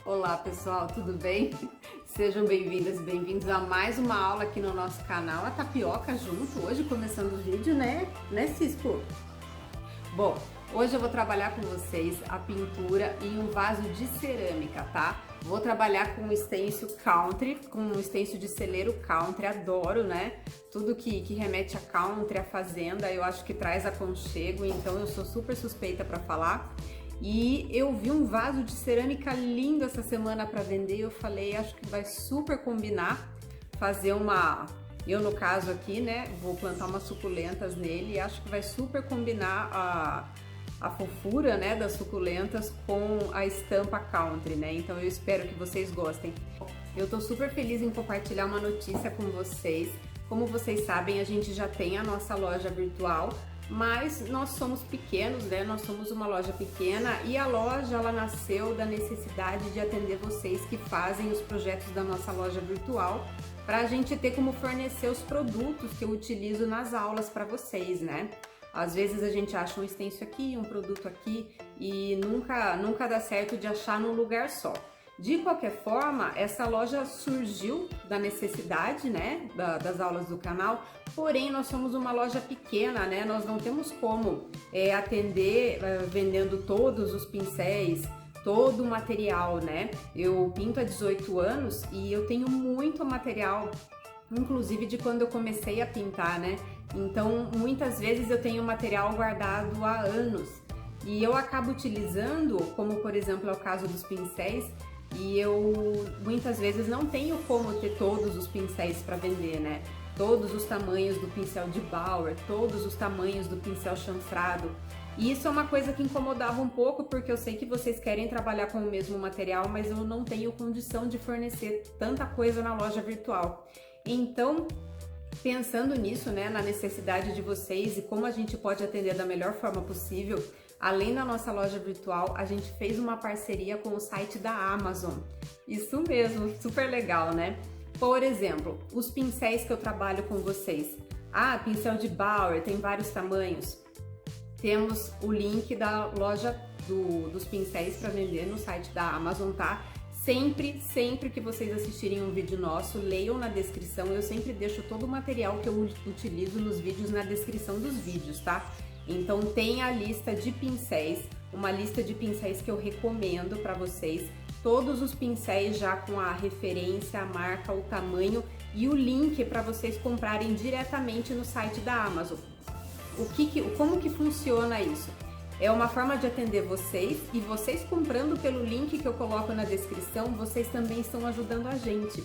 Olá pessoal, tudo bem? Sejam bem-vindas e bem-vindos a mais uma aula aqui no nosso canal, a Tapioca junto, hoje começando o vídeo, né Cisco? Bom, hoje eu vou trabalhar com vocês a pintura em um vaso de cerâmica, tá? Vou trabalhar com um stencil country, com um stencil de celeiro country, adoro, né? Tudo que remete a country, a fazenda, eu acho que traz aconchego, então eu sou super suspeita para falar. E eu vi um vaso de cerâmica lindo essa semana para vender, eu falei, acho que vai super combinar fazer uma... Eu, no caso aqui, né, vou plantar umas suculentas nele e acho que vai super combinar a fofura, né, das suculentas com a estampa country, né? Então eu espero que vocês gostem. Eu tô super feliz em compartilhar uma notícia com vocês. Como vocês sabem, a gente já tem a nossa loja virtual, mas nós somos pequenos, né? Nós somos uma loja pequena e a loja ela nasceu da necessidade de atender vocês que fazem os projetos da nossa loja virtual, para a gente ter como fornecer os produtos que eu utilizo nas aulas para vocês, né? Às vezes a gente acha um stencil aqui, um produto aqui e nunca dá certo de achar num lugar só. De qualquer forma, essa loja surgiu da necessidade, né, das aulas do canal, porém nós somos uma loja pequena, né, nós não temos como atender vendendo todos os pincéis, todo o material, né. Eu pinto há 18 anos e eu tenho muito material, inclusive de quando eu comecei a pintar, né, então muitas vezes eu tenho material guardado há anos e eu acabo utilizando, como por exemplo é o caso dos pincéis, e eu muitas vezes não tenho como ter todos os pincéis para vender, né? Todos os tamanhos do pincel de Bauer, todos os tamanhos do pincel chanfrado. E isso é uma coisa que incomodava um pouco, porque eu sei que vocês querem trabalhar com o mesmo material, mas eu não tenho condição de fornecer tanta coisa na loja virtual. Então, pensando nisso, né, na necessidade de vocês e como a gente pode atender da melhor forma possível, além da nossa loja virtual, a gente fez uma parceria com o site da Amazon. Isso mesmo, super legal, né? Por exemplo, os pincéis que eu trabalho com vocês. Ah, pincel de Bauer, tem vários tamanhos. Temos o link da loja dos pincéis para vender no site da Amazon, tá? Sempre que vocês assistirem um vídeo nosso, leiam na descrição. Eu sempre deixo todo o material que eu utilizo nos vídeos na descrição dos vídeos, tá? Então tem a lista de pincéis, uma lista de pincéis que eu recomendo para vocês, todos os pincéis já com a referência, a marca, o tamanho e o link para vocês comprarem diretamente no site da Amazon. Como que funciona isso? É uma forma de atender vocês e vocês comprando pelo link que eu coloco na descrição, vocês também estão ajudando a gente.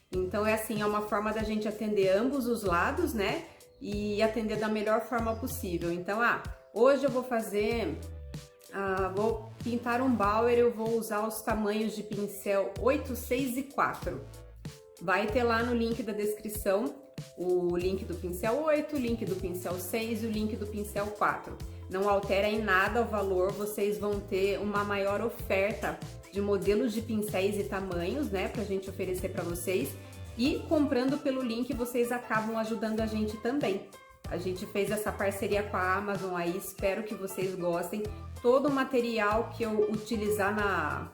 Então é assim, é uma forma da gente atender ambos os lados, né? E atender da melhor forma possível. Então, hoje eu vou vou pintar um Bauer, eu vou usar os tamanhos de pincel 8, 6 e 4. Vai ter lá no link da descrição o link do pincel 8, o link do pincel 6 e o link do pincel 4. Não altera em nada o valor, vocês vão ter uma maior oferta de modelos de pincéis e tamanhos, né, pra gente oferecer para vocês. E comprando pelo link, vocês acabam ajudando a gente também. A gente fez essa parceria com a Amazon aí, espero que vocês gostem. Todo o material que eu utilizar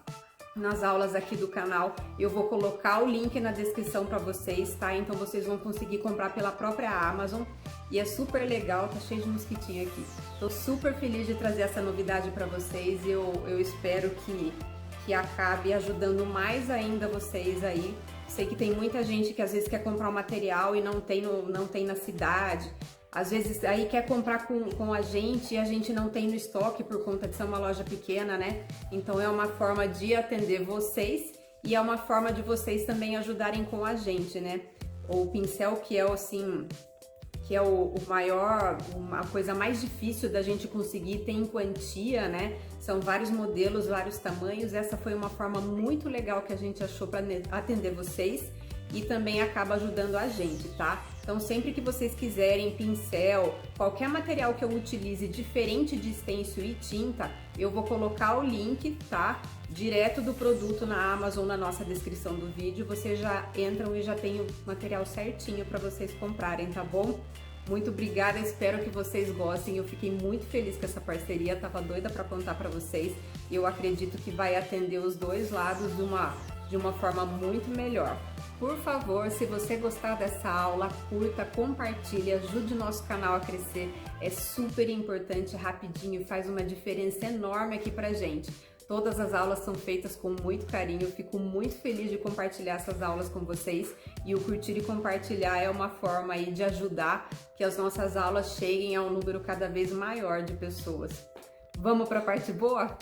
nas aulas aqui do canal, eu vou colocar o link na descrição para vocês, tá? Então vocês vão conseguir comprar pela própria Amazon. E é super legal, tá cheio de mosquitinho aqui. Tô super feliz de trazer essa novidade para vocês e eu espero que acabe ajudando mais ainda vocês aí. Sei que tem muita gente que às vezes quer comprar um material e não tem na cidade. Às vezes aí quer comprar com a gente e a gente não tem no estoque por conta de ser uma loja pequena, né? Então é uma forma de atender vocês e é uma forma de vocês também ajudarem com a gente, né? O pincel que é assim, que é a coisa mais difícil da gente conseguir ter em quantia, né? São vários modelos, vários tamanhos. Essa foi uma forma muito legal que a gente achou para atender vocês e também acaba ajudando a gente, tá? Então sempre que vocês quiserem pincel, qualquer material que eu utilize diferente de stencil e tinta, eu vou colocar o link, tá? Direto do produto na Amazon na nossa descrição do vídeo. Vocês já entram e já tem o material certinho para vocês comprarem, tá bom? Muito obrigada, espero que vocês gostem. Eu fiquei muito feliz com essa parceria, tava doida para contar para vocês. Eu acredito que vai atender os dois lados de uma forma muito melhor. Por favor, se você gostar dessa aula, curta, compartilhe, ajude o nosso canal a crescer. É super importante, rapidinho, faz uma diferença enorme aqui pra gente. Todas as aulas são feitas com muito carinho, eu fico muito feliz de compartilhar essas aulas com vocês e o curtir e compartilhar é uma forma aí de ajudar que as nossas aulas cheguem a um número cada vez maior de pessoas. Vamos para a parte boa?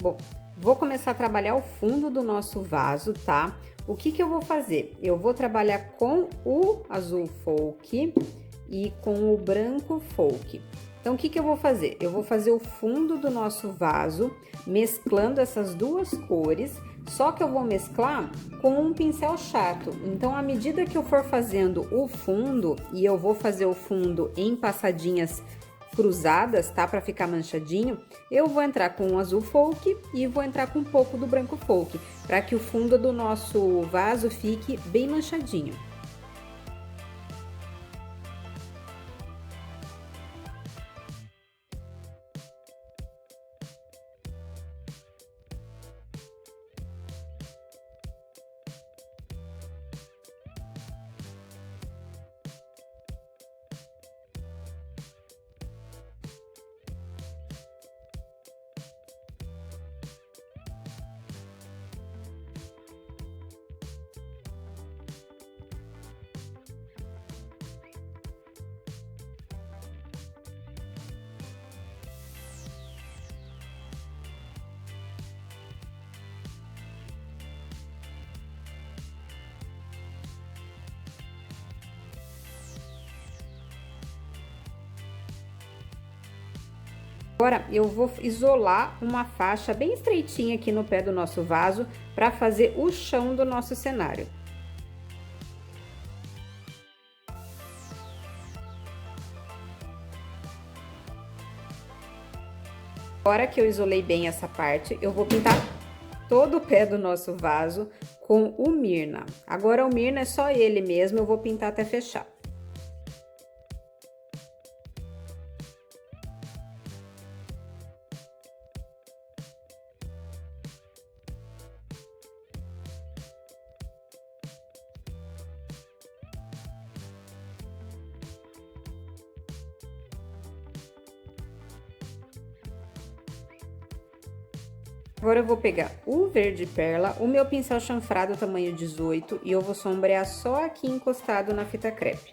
Bom, vou começar a trabalhar o fundo do nosso vaso, tá? O que eu vou fazer? Eu vou trabalhar com o azul folk e com o branco folk. Então, o que eu vou fazer? Eu vou fazer o fundo do nosso vaso, mesclando essas duas cores, só que eu vou mesclar com um pincel chato. Então, à medida que eu for fazendo o fundo, e eu vou fazer o fundo em passadinhas cruzadas, tá? Para ficar manchadinho, eu vou entrar com o azul folk e vou entrar com um pouco do branco folk, para que o fundo do nosso vaso fique bem manchadinho. Agora eu vou isolar uma faixa bem estreitinha aqui no pé do nosso vaso para fazer o chão do nosso cenário. Agora que eu isolei bem essa parte, eu vou pintar todo o pé do nosso vaso com o Mirna. Agora o Mirna é só ele mesmo, eu vou pintar até fechar. Agora eu vou pegar o verde perla, o meu pincel chanfrado tamanho 18 e eu vou sombrear só aqui encostado na fita crepe.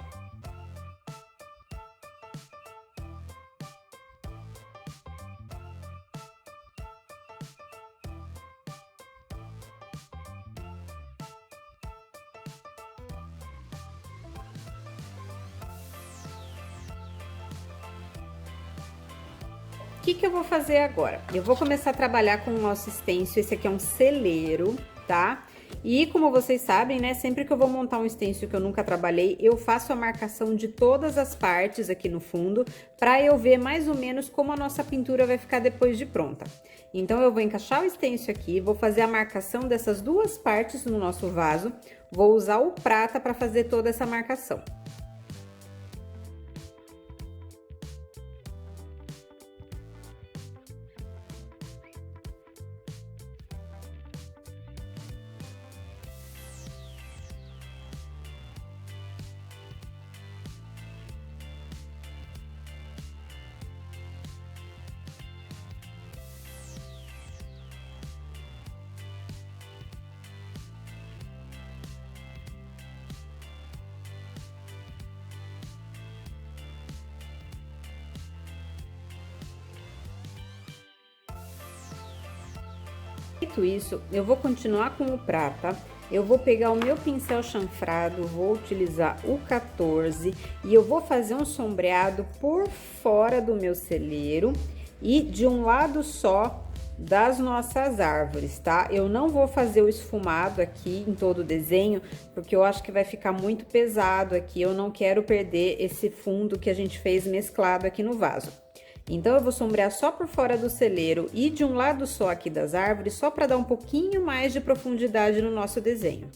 O que eu vou fazer agora? Eu vou começar a trabalhar com o nosso stencil, esse aqui é um celeiro, tá? E como vocês sabem, né, sempre que eu vou montar um stencil que eu nunca trabalhei, eu faço a marcação de todas as partes aqui no fundo, pra eu ver mais ou menos como a nossa pintura vai ficar depois de pronta. Então, eu vou encaixar o stencil aqui, vou fazer a marcação dessas duas partes no nosso vaso, vou usar o prata pra fazer toda essa marcação. Feito isso, eu vou continuar com o prata, eu vou pegar o meu pincel chanfrado, vou utilizar o 14 e eu vou fazer um sombreado por fora do meu celeiro e de um lado só das nossas árvores, tá? Eu não vou fazer o esfumado aqui em todo o desenho, porque eu acho que vai ficar muito pesado aqui, eu não quero perder esse fundo que a gente fez mesclado aqui no vaso. Então, eu vou sombrear só por fora do celeiro e de um lado só aqui das árvores, só para dar um pouquinho mais de profundidade no nosso desenho.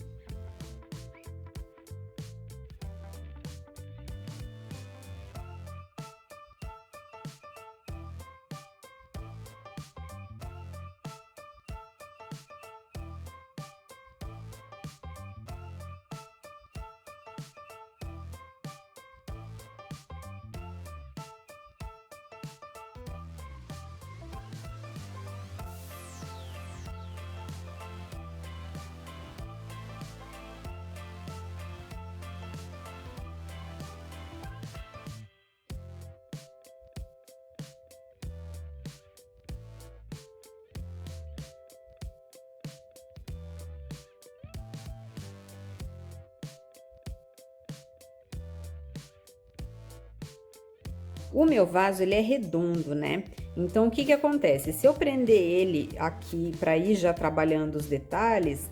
O meu vaso, ele é redondo, né? Então, o que que acontece? Se eu prender ele aqui para ir já trabalhando os detalhes,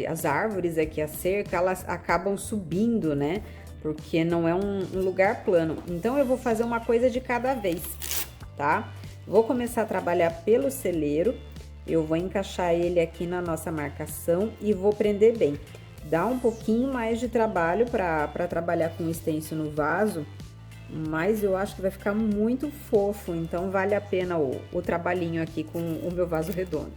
as árvores aqui, a cerca, elas acabam subindo, né? Porque não é um lugar plano. Então, eu vou fazer uma coisa de cada vez, tá? Vou começar a trabalhar pelo celeiro, eu vou encaixar ele aqui na nossa marcação e vou prender bem. Dá um pouquinho mais de trabalho para trabalhar com o stencil no vaso, mas eu acho que vai ficar muito fofo, então vale a pena o trabalhinho aqui com o meu vaso redondo.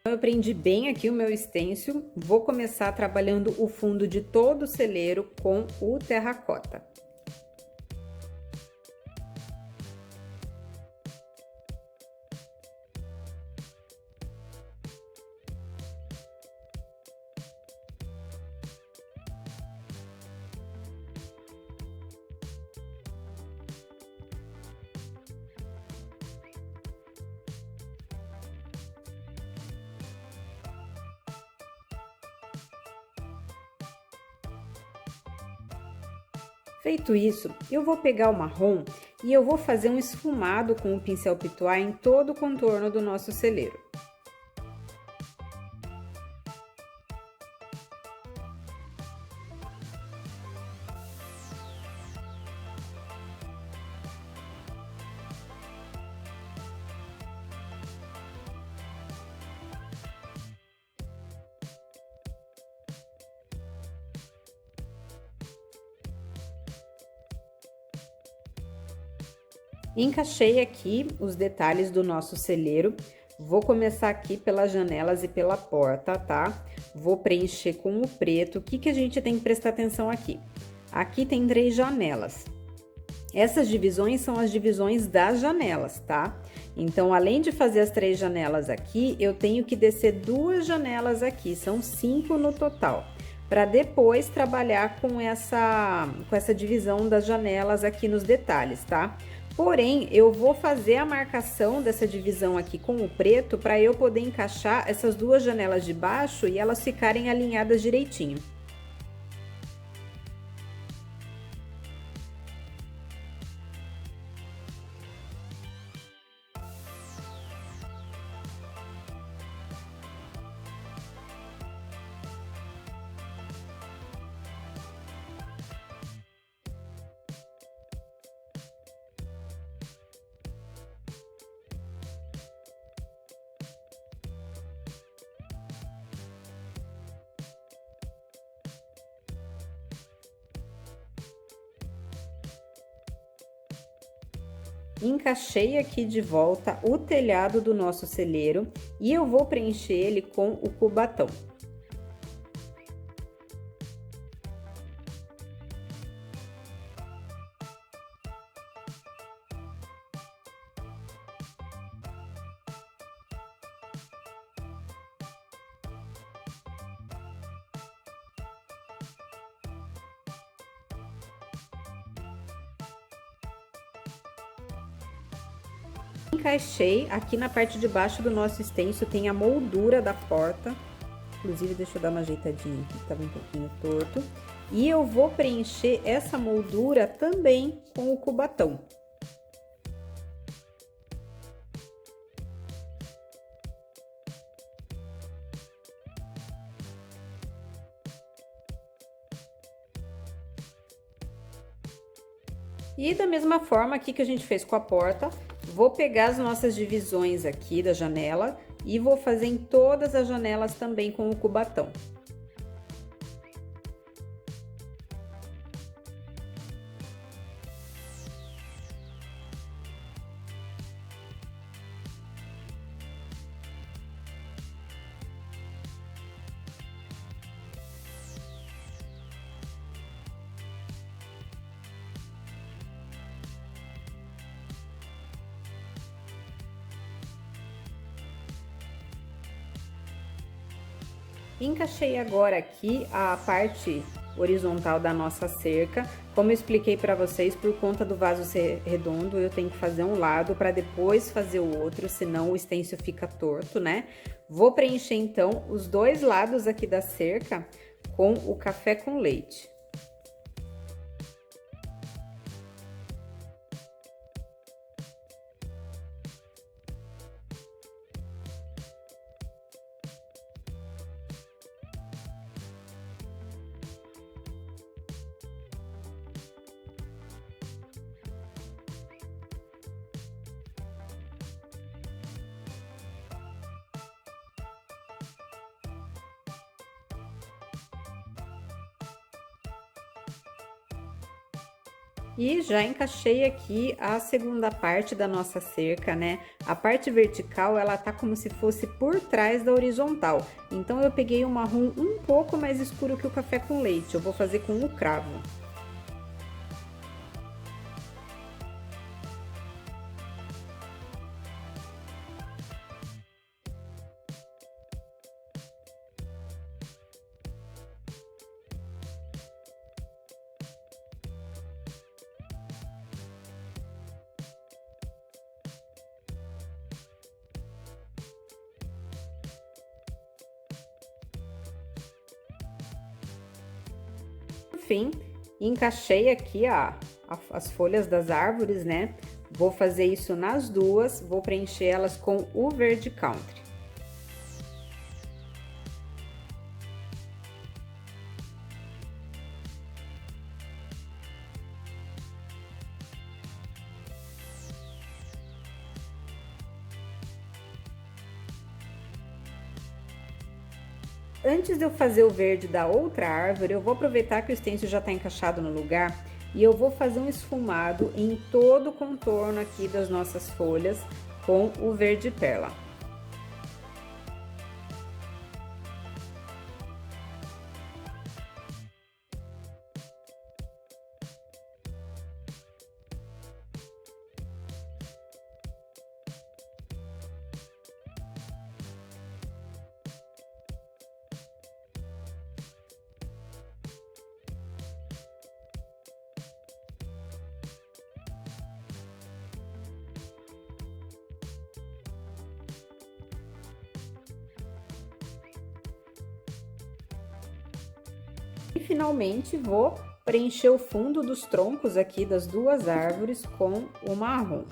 Eu prendi bem aqui o meu stencil, vou começar trabalhando o fundo de todo o celeiro com o terracota. Feito isso, eu vou pegar o marrom e eu vou fazer um esfumado com o pincel Pitois em todo o contorno do nosso celeiro. Encaixei aqui os detalhes do nosso celeiro, vou começar aqui pelas janelas e pela porta, tá? Vou preencher com o preto. O que que a gente tem que prestar atenção aqui? Aqui tem 3 janelas. Essas divisões são as divisões das janelas, tá? Então, além de fazer as 3 janelas aqui, eu tenho que descer 2 janelas aqui, são 5 no total, para depois trabalhar com essa divisão das janelas aqui nos detalhes, tá? Porém, eu vou fazer a marcação dessa divisão aqui com o preto para eu poder encaixar essas 2 janelas de baixo e elas ficarem alinhadas direitinho. Encaixei aqui de volta o telhado do nosso celeiro e eu vou preencher ele com o cubatão. Encaixei aqui na parte de baixo do nosso stencil, tem a moldura da porta. Inclusive, deixa eu dar uma ajeitadinha aqui, que tava um pouquinho torto. E eu vou preencher essa moldura também com o cubatão. E da mesma forma aqui que a gente fez com a porta, vou pegar as nossas divisões aqui da janela e vou fazer em todas as janelas também com o cubatão. Encaixei agora aqui a parte horizontal da nossa cerca. Como eu expliquei para vocês, por conta do vaso ser redondo, eu tenho que fazer um lado para depois fazer o outro, senão o stencil fica torto, né? Vou preencher então os dois lados aqui da cerca com o café com leite. E já encaixei aqui a segunda parte da nossa cerca, né? A parte vertical, ela tá como se fosse por trás da horizontal. Então, eu peguei um marrom um pouco mais escuro que o café com leite. Eu vou fazer com o cravo. Por fim, encaixei aqui as folhas das árvores, né? Vou fazer isso nas duas, vou preencher elas com o verde country. Antes de eu fazer o verde da outra árvore, eu vou aproveitar que o stencil já está encaixado no lugar e eu vou fazer um esfumado em todo o contorno aqui das nossas folhas com o verde perla. E finalmente vou preencher o fundo dos troncos aqui das duas árvores com o marrom.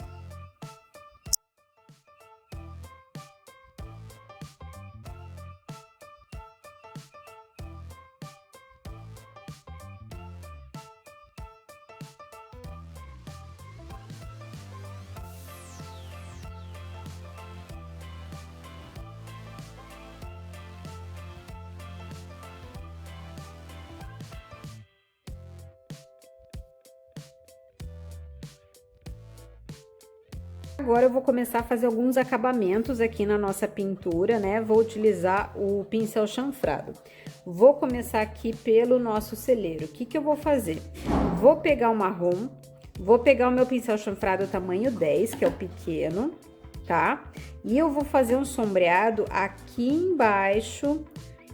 Agora eu vou começar a fazer alguns acabamentos aqui na nossa pintura, né? Vou utilizar o pincel chanfrado. Vou começar aqui pelo nosso celeiro. O que que eu vou fazer? Vou pegar o marrom, vou pegar o meu pincel chanfrado tamanho 10, que é o pequeno, tá? E eu vou fazer um sombreado aqui embaixo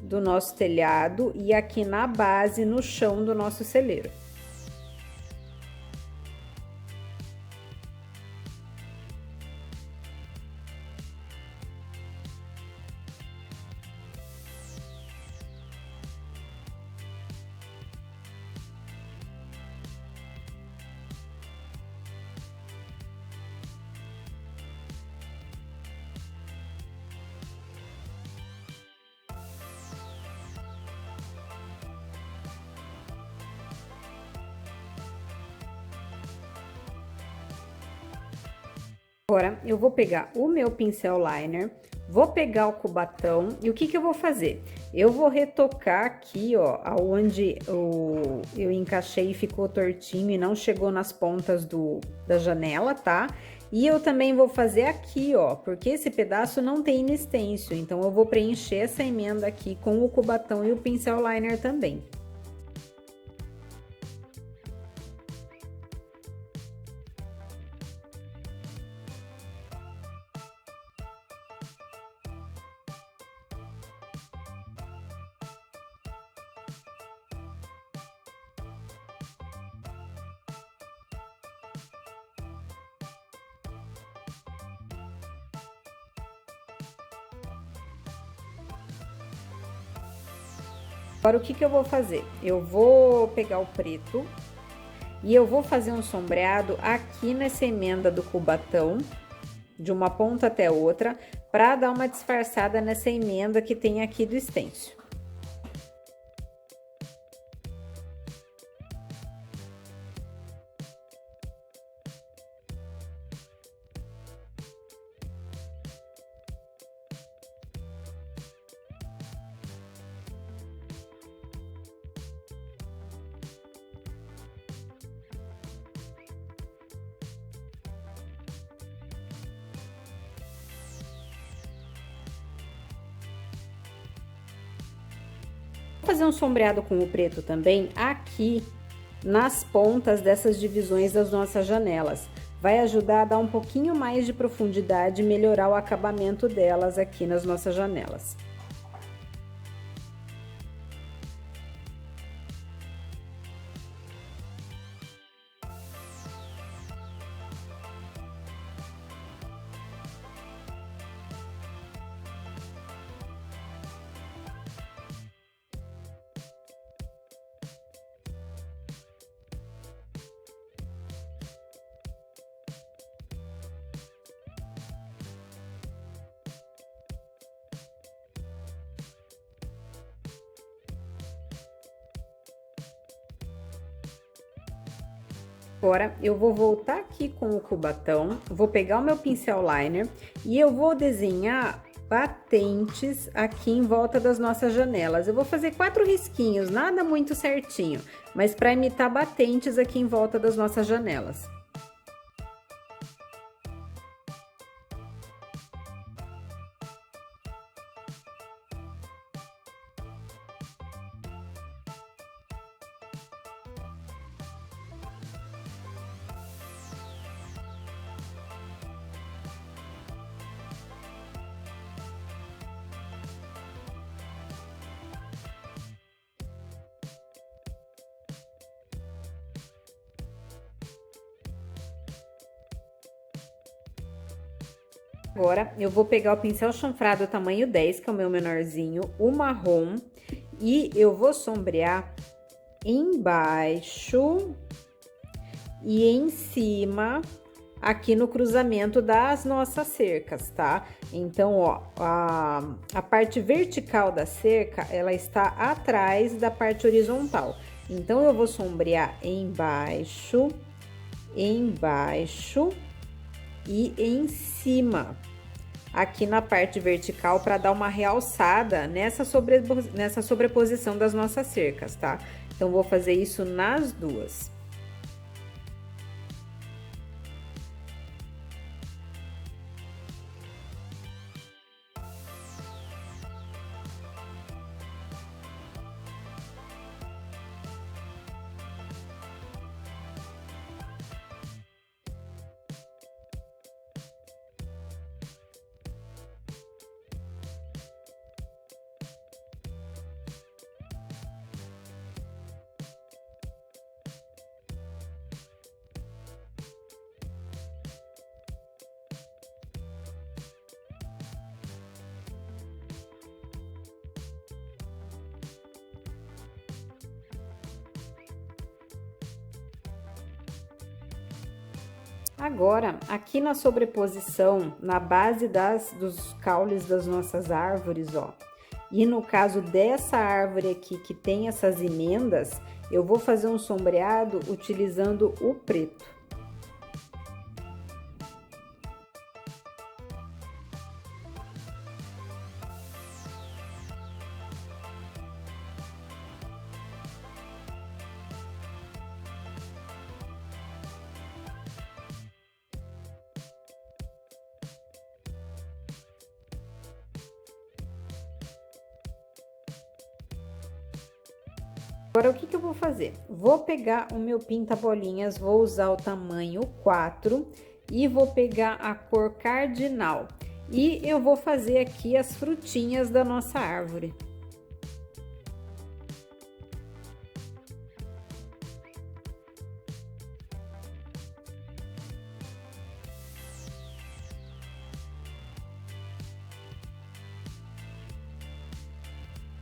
do nosso telhado e aqui na base, no chão do nosso celeiro. Agora, eu vou pegar o meu pincel liner, vou pegar o cubatão e o que que eu vou fazer? Eu vou retocar aqui, ó, aonde eu encaixei e ficou tortinho e não chegou nas pontas da janela, tá? E eu também vou fazer aqui, ó, porque esse pedaço não tem no stencil, então eu vou preencher essa emenda aqui com o cubatão e o pincel liner também. Agora, o que que eu vou fazer? Eu vou pegar o preto e eu vou fazer um sombreado aqui nessa emenda do cubatão, de uma ponta até outra, para dar uma disfarçada nessa emenda que tem aqui do stencil. Vou fazer um sombreado com o preto também aqui nas pontas dessas divisões das nossas janelas. Vai ajudar a dar um pouquinho mais de profundidade e melhorar o acabamento delas aqui nas nossas janelas. Agora, eu vou voltar aqui com o cubatão, vou pegar o meu pincel liner e eu vou desenhar batentes aqui em volta das nossas janelas. Eu vou fazer 4 risquinhos, nada muito certinho, mas para imitar batentes aqui em volta das nossas janelas. Agora, eu vou pegar o pincel chanfrado tamanho 10, que é o meu menorzinho, o marrom, e eu vou sombrear embaixo e em cima, aqui no cruzamento das nossas cercas, tá? Então, ó, a parte vertical da cerca, ela está atrás da parte horizontal. Então, eu vou sombrear embaixo e em cima, aqui na parte vertical, para dar uma realçada nessa sobreposição das nossas cercas, tá? Então, vou fazer isso nas duas. Agora, aqui na sobreposição, na base dos caules das nossas árvores, ó, e no caso dessa árvore aqui que tem essas emendas, eu vou fazer um sombreado utilizando o preto. Agora, o que que eu vou fazer? Vou pegar o meu pinta-bolinhas, vou usar o tamanho 4 e vou pegar a cor cardinal. E eu vou fazer aqui as frutinhas da nossa árvore.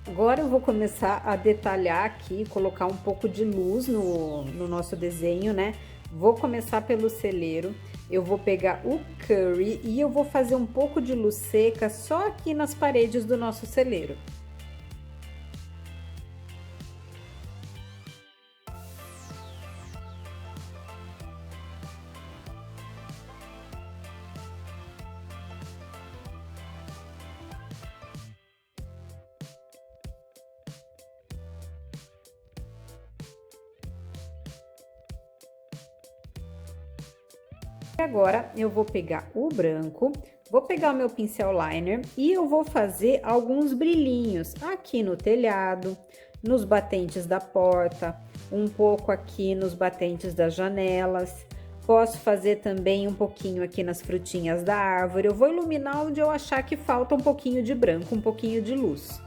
Agora eu vou começar a detalhar aqui, colocar um pouco de luz no nosso desenho, né? Vou começar pelo celeiro, eu vou pegar o curry e eu vou fazer um pouco de luz seca só aqui nas paredes do nosso celeiro. Agora eu vou pegar o branco, vou pegar o meu pincel liner e eu vou fazer alguns brilhinhos aqui no telhado, nos batentes da porta, um pouco aqui nos batentes das janelas. Posso fazer também um pouquinho aqui nas frutinhas da árvore. Eu vou iluminar onde eu achar que falta um pouquinho de branco, um pouquinho de luz.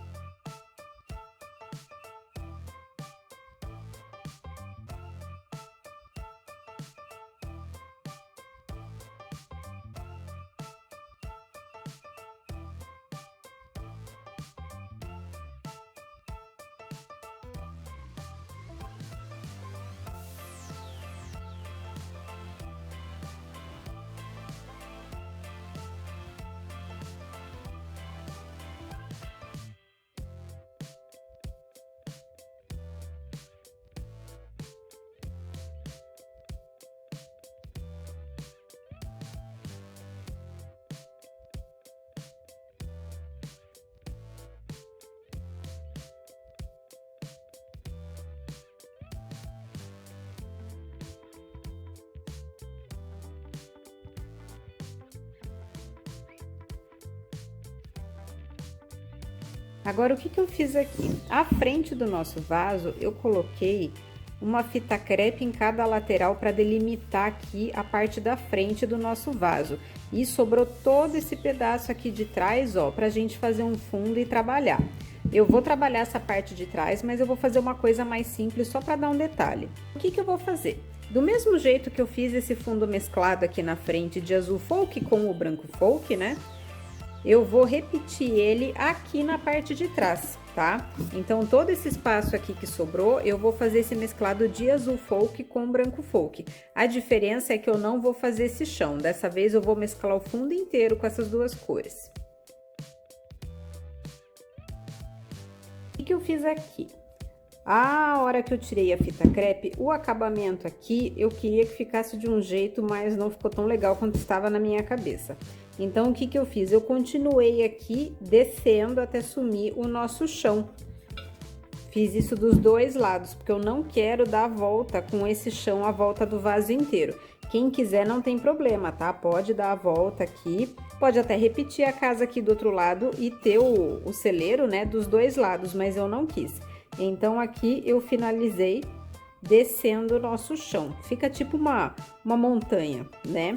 Agora, o que eu fiz aqui? À frente do nosso vaso, eu coloquei uma fita crepe em cada lateral para delimitar aqui a parte da frente do nosso vaso. E sobrou todo esse pedaço aqui de trás, ó, pra gente fazer um fundo e trabalhar. Eu vou trabalhar essa parte de trás, mas eu vou fazer uma coisa mais simples só para dar um detalhe. O que eu vou fazer? Do mesmo jeito que eu fiz esse fundo mesclado aqui na frente de azul folk com o branco folk, né? Eu vou repetir ele aqui na parte de trás, tá? Então, todo esse espaço aqui que sobrou, eu vou fazer esse mesclado de azul folk com branco folk. A diferença é que eu não vou fazer esse chão. Dessa vez, eu vou mesclar o fundo inteiro com essas duas cores. O que eu fiz aqui? A hora que eu tirei a fita crepe, o acabamento aqui, eu queria que ficasse de um jeito, mas não ficou tão legal quanto estava na minha cabeça. Então, o que eu fiz? Eu continuei aqui descendo até sumir o nosso chão. Fiz isso dos dois lados, porque eu não quero dar a volta com esse chão à volta do vaso inteiro. Quem quiser não tem problema, tá? Pode dar a volta aqui, pode até repetir a casa aqui do outro lado e ter o celeiro, né, dos dois lados, mas eu não quis. Então, aqui eu finalizei descendo o nosso chão. Fica tipo uma montanha, né?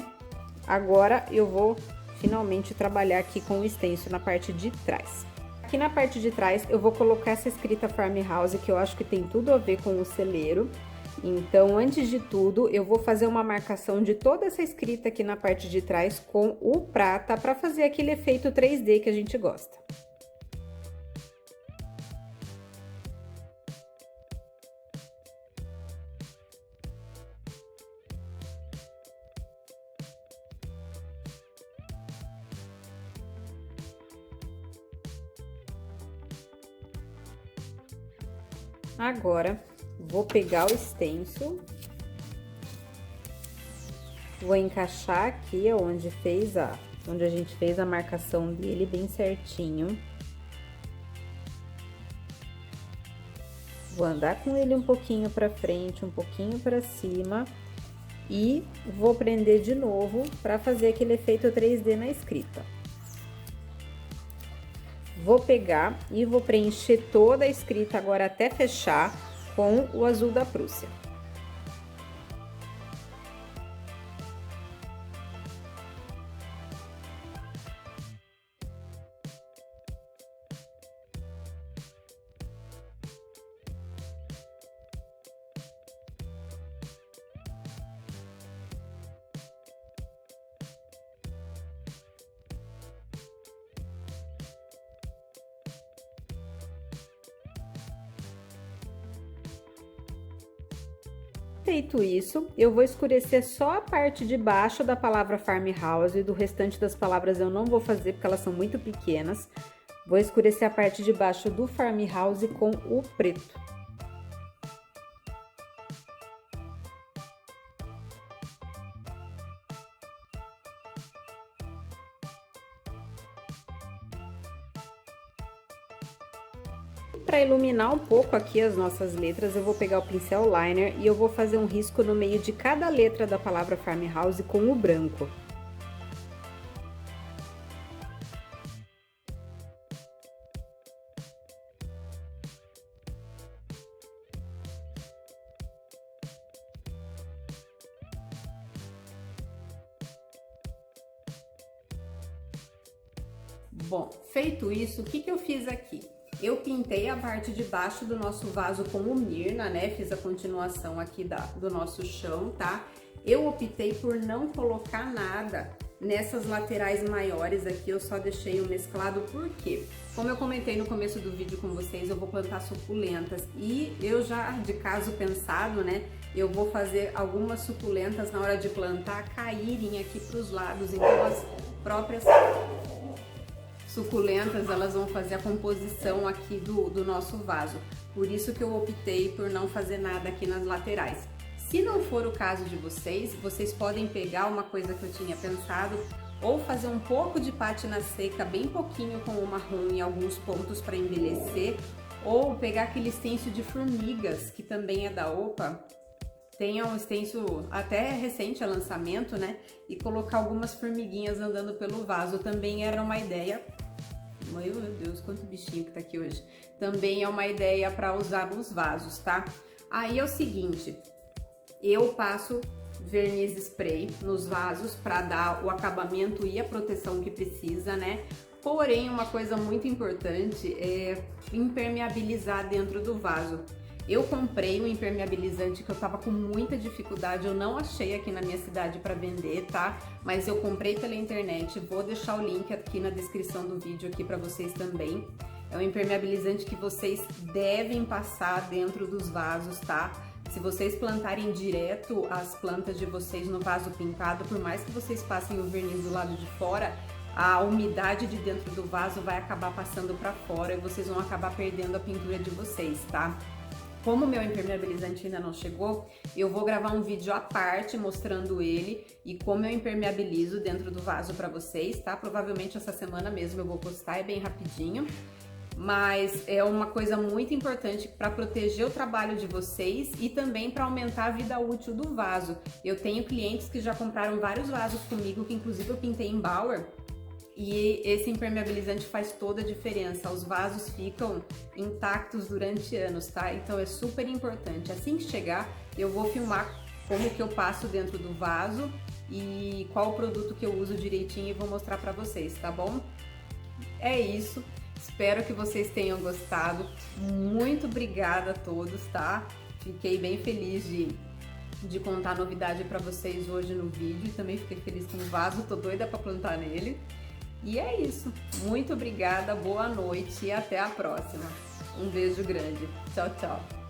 Agora, eu vou finalmente trabalhar aqui com o stencil na parte de trás. Aqui na parte de trás, eu vou colocar essa escrita Farmhouse, que eu acho que tem tudo a ver com o celeiro. Então, antes de tudo, eu vou fazer uma marcação de toda essa escrita aqui na parte de trás com o prata, para fazer aquele efeito 3D que a gente gosta. Agora, vou pegar o stencil, vou encaixar aqui onde a gente fez a marcação dele bem certinho. Vou andar com ele um pouquinho para frente, um pouquinho para cima e vou prender de novo para fazer aquele efeito 3D na escrita. Vou pegar e vou preencher toda a escrita agora até fechar com o azul da Prússia. Feito isso, eu vou escurecer só a parte de baixo da palavra farmhouse, do restante das palavras eu não vou fazer porque elas são muito pequenas. Vou escurecer a parte de baixo do farmhouse com o preto. Para iluminar um pouco aqui as nossas letras, eu vou pegar o pincel liner e eu vou fazer um risco no meio de cada letra da palavra farmhouse com o branco. Bom, feito isso, o que eu fiz aqui? Eu pintei a parte de baixo do nosso vaso com o Mirna, né? Fiz a continuação aqui do nosso chão, tá? Eu optei por não colocar nada nessas laterais maiores aqui, eu só deixei o mesclado, por quê? Como eu comentei no começo do vídeo com vocês, eu vou plantar suculentas e eu já, de caso pensado, né? Eu vou fazer algumas suculentas na hora de plantar caírem aqui para os lados, então as próprias suculentas, elas vão fazer a composição aqui do nosso vaso. Por isso que eu optei por não fazer nada aqui nas laterais. Se não for o caso de vocês, vocês podem pegar uma coisa que eu tinha pensado, ou fazer um pouco de pátina seca, bem pouquinho com o marrom em alguns pontos para envelhecer, ou pegar aquele stencil de formigas, que também é da Opa. Tem um stencil até recente a lançamento, né? E colocar algumas formiguinhas andando pelo vaso também era uma ideia. Meu Deus, quanto bichinho que tá aqui hoje. Também é uma ideia para usar nos vasos, tá? Aí é o seguinte, eu passo verniz spray nos vasos para dar o acabamento e a proteção que precisa, né? Porém, uma coisa muito importante é impermeabilizar dentro do vaso. Eu comprei um impermeabilizante que eu tava com muita dificuldade, eu não achei aqui na minha cidade para vender, tá? Mas eu comprei pela internet, vou deixar o link aqui na descrição do vídeo aqui para vocês também. É um impermeabilizante que vocês devem passar dentro dos vasos, tá? Se vocês plantarem direto as plantas de vocês no vaso pintado, por mais que vocês passem o verniz do lado de fora, a umidade de dentro do vaso vai acabar passando para fora e vocês vão acabar perdendo a pintura de vocês, tá? Como o meu impermeabilizante ainda não chegou, eu vou gravar um vídeo à parte mostrando ele e como eu impermeabilizo dentro do vaso para vocês, tá? Provavelmente essa semana mesmo eu vou postar, é bem rapidinho. Mas é uma coisa muito importante para proteger o trabalho de vocês e também para aumentar a vida útil do vaso. Eu tenho clientes que já compraram vários vasos comigo, que inclusive eu pintei em Bauer, e esse impermeabilizante faz toda a diferença, os vasos ficam intactos durante anos, tá? Então é super importante. Assim que chegar, eu vou filmar como que eu passo dentro do vaso e qual o produto que eu uso direitinho e vou mostrar pra vocês, tá bom? É isso, espero que vocês tenham gostado, muito obrigada a todos, tá? Fiquei bem feliz de contar novidade pra vocês hoje no vídeo e também fiquei feliz com o vaso, tô doida pra plantar nele. E é isso. Muito obrigada, boa noite e até a próxima. Um beijo grande. Tchau, tchau.